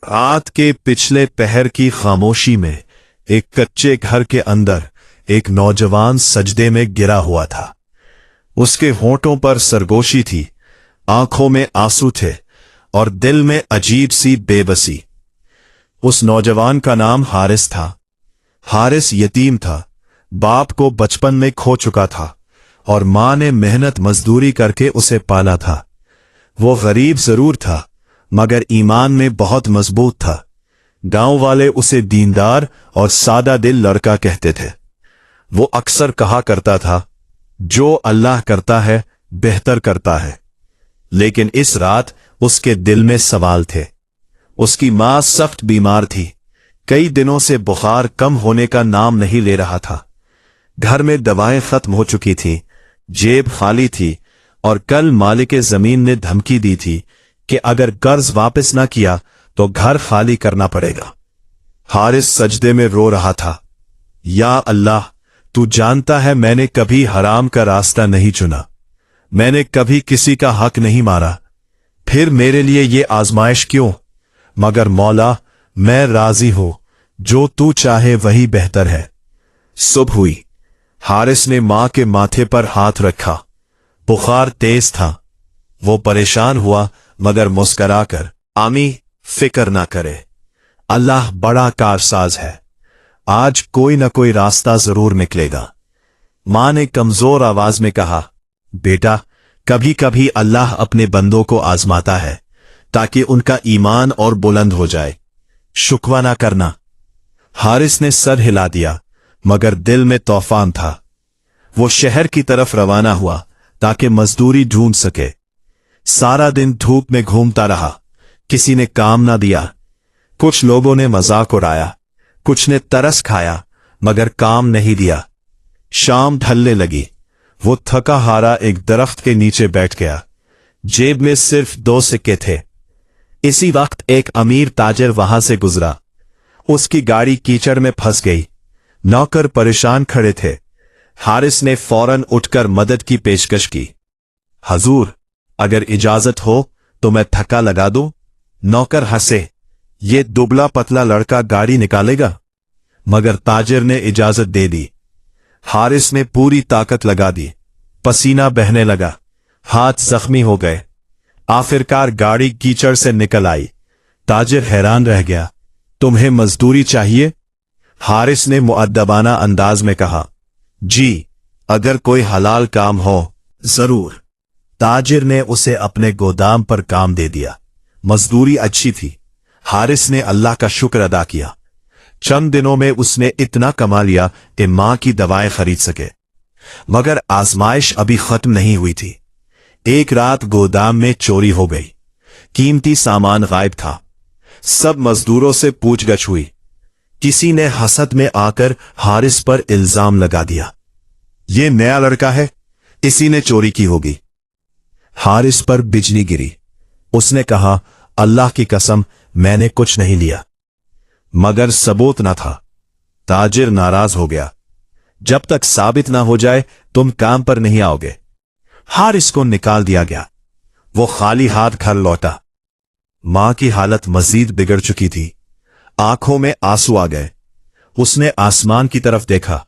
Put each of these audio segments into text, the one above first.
रात के पिछले पहर की खामोशी में एक कच्चे घर के अंदर एक नौजवान सजदे में गिरा हुआ था। उसके होंठों पर सरगोशी थी, आंखों में आंसू थे और दिल में अजीब सी बेबसी। उस नौजवान का नाम हारिस था। हारिस यतीम था, बाप को बचपन में खो चुका था और मां ने मेहनत मजदूरी करके उसे पाला था। वो गरीब जरूर था मगर ईमान में बहुत मजबूत था। गांव वाले उसे दीनदार और सादा दिल लड़का कहते थे। वो अक्सर कहा करता था, जो अल्लाह करता है बेहतर करता है। लेकिन इस रात उसके दिल में सवाल थे। उसकी मां सख्त बीमार थी, कई दिनों से बुखार कम होने का नाम नहीं ले रहा था। घर में दवाएं खत्म हो चुकी थीं, जेब खाली थी और कल मालिक जमीन ने धमकी दी थी कि अगर कर्ज वापस ना किया तो घर खाली करना पड़ेगा। हारिस सजदे में रो रहा था, या अल्लाह, तू जानता है मैंने कभी हराम का रास्ता नहीं चुना, मैंने कभी किसी का हक नहीं मारा, फिर मेरे लिए ये आजमाइश क्यों? मगर मौला, मैं राजी हूं, जो तू चाहे वही बेहतर है। सुबह हुई। हारिस ने मां के माथे पर हाथ रखा। बुखार तेज था। वो परेशान हुआ मगर मुस्कराकर, आमी, फिक्र ना करे, अल्लाह बड़ा कारसाज है, आज कोई न कोई रास्ता जरूर निकलेगा। मां ने कमजोर आवाज में कहा, बेटा, कभी कभी अल्लाह अपने बंदों को आजमाता है ताकि उनका ईमान और बुलंद हो जाए, शुक्वा ना करना। हारिस ने सर हिला दिया मगर दिल में तूफान था। वो शहर की तरफ रवाना हुआ ताकि मजदूरी ढूंढ सके। सारा दिन धूप में घूमता रहा, किसी ने काम ना दिया। कुछ लोगों ने मजाक उड़ाया, कुछ ने तरस खाया मगर काम नहीं दिया। शाम ढलने लगी। वो थका हारा एक दरख्त के नीचे बैठ गया। जेब में सिर्फ 2 सिक्के थे। इसी वक्त एक अमीर ताजिर वहां से गुजरा। उसकी गाड़ी कीचड़ में फंस गई। नौकर परेशान खड़े थे। हारिस ने फौरन उठकर मदद की पेशकश की। हजूर, अगर इजाजत हो तो मैं थक्का लगा दूं? नौकर हंसे, ये दुबला पतला लड़का गाड़ी निकालेगा? मगर ताजिर ने इजाजत दे दी। हारिस ने पूरी ताकत लगा दी। पसीना बहने लगा, हाथ जख्मी हो गए। आखिरकार गाड़ी कीचड़ से निकल आई। ताजिर हैरान रह गया, तुम्हें मजदूरी चाहिए? हारिस ने मुअद्दबाना अंदाज में कहा, जी, अगर कोई हलाल काम हो जरूर। ताजिर ने उसे अपने गोदाम पर काम दे दिया। मजदूरी अच्छी थी। हारिस ने अल्लाह का शुक्र अदा किया। चंद दिनों में उसने इतना कमा लिया कि मां की दवाएं खरीद सके। मगर आजमाइश अभी खत्म नहीं हुई थी। एक रात गोदाम में चोरी हो गई। कीमती सामान गायब था। सब मजदूरों से पूछगछ हुई। किसी ने हसद में आकर हारिस पर इल्जाम लगा दिया, ये नया लड़का है, इसी ने चोरी की होगी। हारिस पर बिजली गिरी। उसने कहा, अल्लाह की कसम, मैंने कुछ नहीं लिया। मगर सबूत न था। ताजिर नाराज हो गया, जब तक साबित ना हो जाए तुम काम पर नहीं आओगे। हारिस को निकाल दिया गया। वो खाली हाथ घर लौटा। मां की हालत मजीद बिगड़ चुकी थी। आंखों में आंसू आ गए। उसने आसमान की तरफ देखा,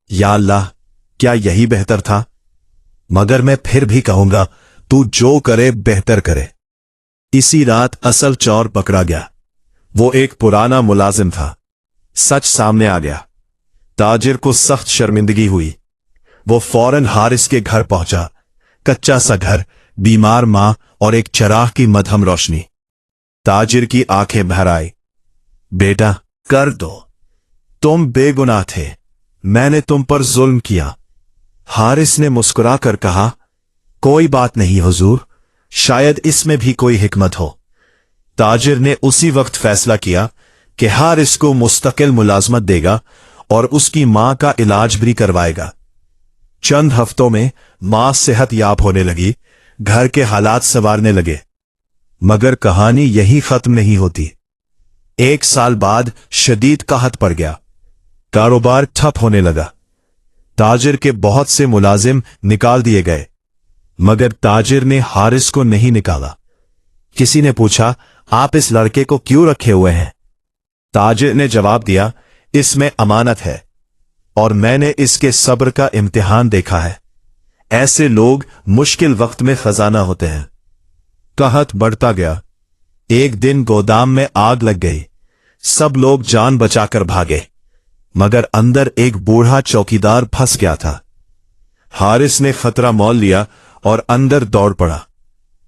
या अल्लाह, क्या यही बेहतर था? मगर मैं फिर भी कहूंगा, तू जो करे बेहतर करे। इसी रात असल चोर पकड़ा गया। वो एक पुराना मुलाजिम था। सच सामने आ गया। ताजिर को सख्त शर्मिंदगी हुई। वो फौरन हारिस के घर पहुंचा। कच्चा सा घर, बीमार मां और एक चराग की मध्यम रोशनी। ताजिर की आंखें भर आई। बेटा, कर दो, तुम बेगुनाह थे, मैंने तुम पर जुल्म किया। हारिस ने मुस्कुराकर कहा, कोई बात नहीं हुजूर, शायद इसमें भी कोई हिकमत हो। ताजिर ने उसी वक्त फैसला किया कि हारिस को मुस्तकिल मुलाजमत देगा और उसकी मां का इलाज भी करवाएगा। चंद हफ्तों में मां सेहत याब होने लगी, घर के हालात संवारने लगे। मगर कहानी यही खत्म नहीं होती। 1 साल बाद शदीद कहत पड़ गया। कारोबार ठप होने लगा। ताजिर के बहुत से मुलाजिम निकाल दिए गए, मगर ताजिर ने हारिस को नहीं निकाला। किसी ने पूछा, आप इस लड़के को क्यों रखे हुए हैं? ताजिर ने जवाब दिया, इसमें अमानत है और मैंने इसके सब्र का इम्तिहान देखा है। ऐसे लोग मुश्किल वक्त में खजाना होते हैं। कहत बढ़ता गया। एक दिन गोदाम में आग लग गई। सब लोग जान बचाकर भागे, मगर अंदर एक बूढ़ा चौकीदार फंस गया था। हारिस ने खतरा मोल लिया और अंदर दौड़ पड़ा।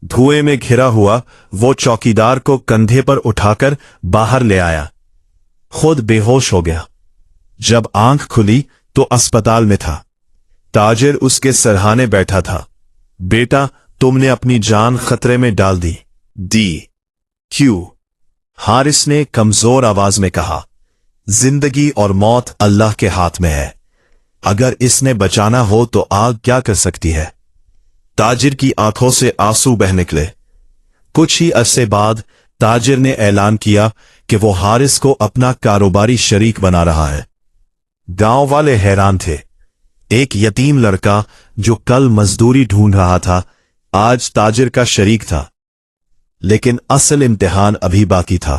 धुएं में घिरा हुआ वो चौकीदार को कंधे पर उठाकर बाहर ले आया। खुद बेहोश हो गया। जब आंख खुली तो अस्पताल में था। ताजिर उसके सरहाने बैठा था। बेटा, तुमने अपनी जान खतरे में डाल दी। क्यों? हारिस ने कमजोर आवाज में कहा, जिंदगी और मौत अल्लाह के हाथ में है। अगर इसने बचाना हो तो आग क्या कर सकती है? ताजिर की आंखों से आंसू बह निकले। कुछ ही अरसे बाद ताजिर ने ऐलान किया कि वो हारिस को अपना कारोबारी शरीक बना रहा है। गांव वाले हैरान थे। एक यतीम लड़का जो कल मजदूरी ढूंढ रहा था, आज ताजिर का शरीक था। लेकिन असल इम्तिहान अभी बाकी था।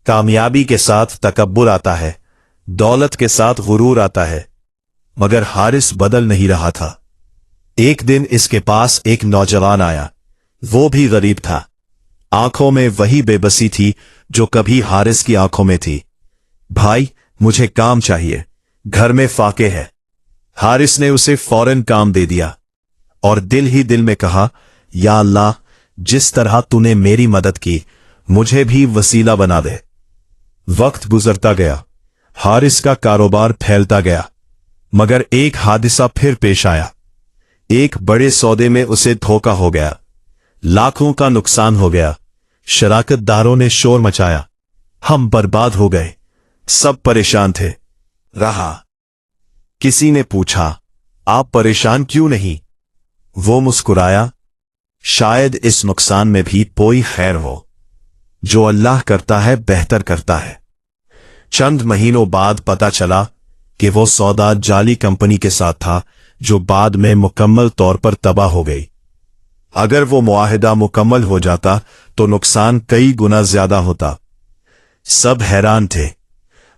कामयाबी के साथ तकब्बुर आता है, दौलत के साथ गुरूर आता है, मगर हारिस बदल नहीं रहा था। एक दिन इसके पास एक नौजवान आया। वो भी गरीब था। आंखों में वही बेबसी थी जो कभी हारिस की आंखों में थी। भाई, मुझे काम चाहिए, घर में फाके है। हारिस ने उसे फौरन काम दे दिया और दिल ही दिल में कहा, या अल्लाह, जिस तरह तूने मेरी मदद की, मुझे भी वसीला बना दे। वक्त गुजरता गया। हारिस का कारोबार फैलता गया, मगर एक हादसा फिर पेश आया। एक बड़े सौदे में उसे धोखा हो गया। लाखों का नुकसान हो गया। शराकतदारों ने शोर मचाया। हम बर्बाद हो गए। सब परेशान थे। किसी ने पूछा, आप परेशान क्यों नहीं? वो मुस्कुराया, शायद इस नुकसान में भी कोई खैर हो। जो अल्लाह करता है बेहतर करता है। चंद महीनों बाद पता चला कि वो सौदा जाली कंपनी के साथ था, जो बाद में मुकम्मल तौर पर तबाह हो गई। अगर वो मुआहिदा मुकम्मल हो जाता तो नुकसान कई गुना ज्यादा होता। सब हैरान थे।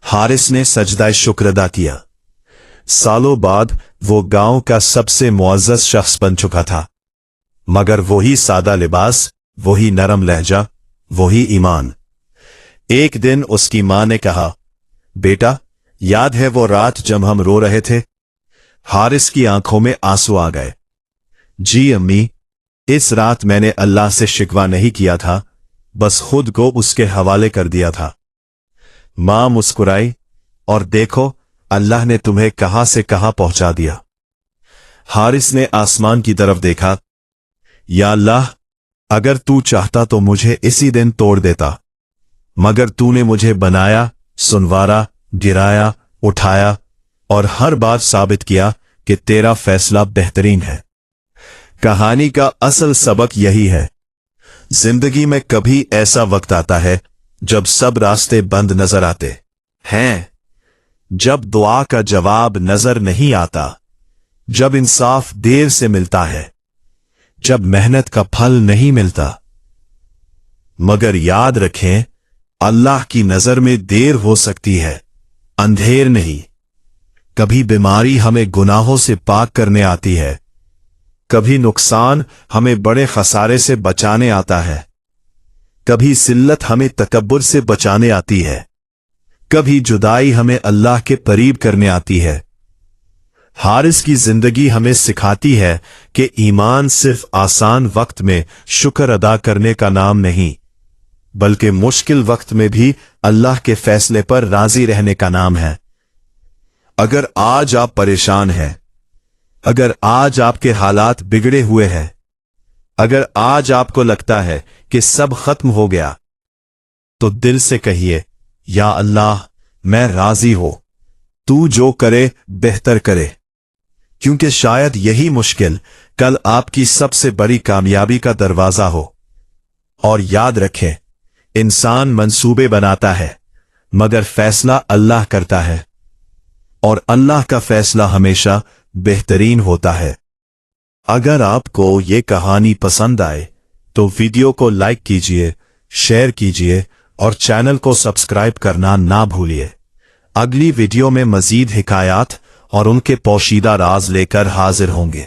हारिस ने सजदा शुक्र अदा किया। सालों बाद वो गांव का सबसे मुअज़्ज़ज़ शख्स बन चुका था। मगर वही सादा लिबास, वही नरम लहजा, वही ईमान। एक दिन उसकी मां ने कहा, बेटा, याद है वो रात जब हम रो रहे थे? हारिस की आंखों में आंसू आ गए। जी अम्मी, इस रात मैंने अल्लाह से शिकवा नहीं किया था, बस खुद को उसके हवाले कर दिया था। मां मुस्कुराई, और देखो अल्लाह ने तुम्हें कहां से कहां पहुंचा दिया। हारिस ने आसमान की तरफ देखा। या अल्लाह, अगर तू चाहता तो मुझे इसी दिन तोड़ देता, मगर तूने मुझे बनाया, सुनवारा, गिराया, उठाया और हर बार साबित किया कि तेरा फैसला बेहतरीन है। कहानी का असल सबक यही है। जिंदगी में कभी ऐसा वक्त आता है जब सब रास्ते बंद नजर आते हैं, जब दुआ का जवाब नजर नहीं आता, जब इंसाफ देर से मिलता है, जब मेहनत का फल नहीं मिलता। मगर याद रखें, अल्लाह की नजर में देर हो सकती है, अंधेर नहीं। कभी बीमारी हमें गुनाहों से पाक करने आती है, कभी नुकसान हमें बड़े खसारे से बचाने आता है, कभी सिल्लत हमें तकब्बुर से बचाने आती है, कभी जुदाई हमें अल्लाह के करीब करने आती है। हारिस की जिंदगी हमें सिखाती है कि ईमान सिर्फ आसान वक्त में शुक्र अदा करने का नाम नहीं, बल्कि मुश्किल वक्त में भी अल्लाह के फैसले पर राजी रहने का नाम है। अगर आज आप परेशान हैं, अगर आज आपके हालात बिगड़े हुए हैं, अगर आज आपको लगता है कि सब खत्म हो गया, तो दिल से कहिए, या अल्लाह, मैं राजी हूं, तू जो करे बेहतर करे, क्योंकि शायद यही मुश्किल कल आपकी सबसे बड़ी कामयाबी का दरवाजा हो। और याद रखें, इंसान मंसूबे बनाता है, मगर फैसला अल्लाह करता है, और अल्लाह का फैसला हमेशा बेहतरीन होता है। अगर आपको ये कहानी पसंद आए तो वीडियो को लाइक कीजिए, शेयर कीजिए और चैनल को सब्सक्राइब करना ना भूलिए। अगली वीडियो में मजीद हिकायात और उनके पोशीदा राज लेकर हाजिर होंगे।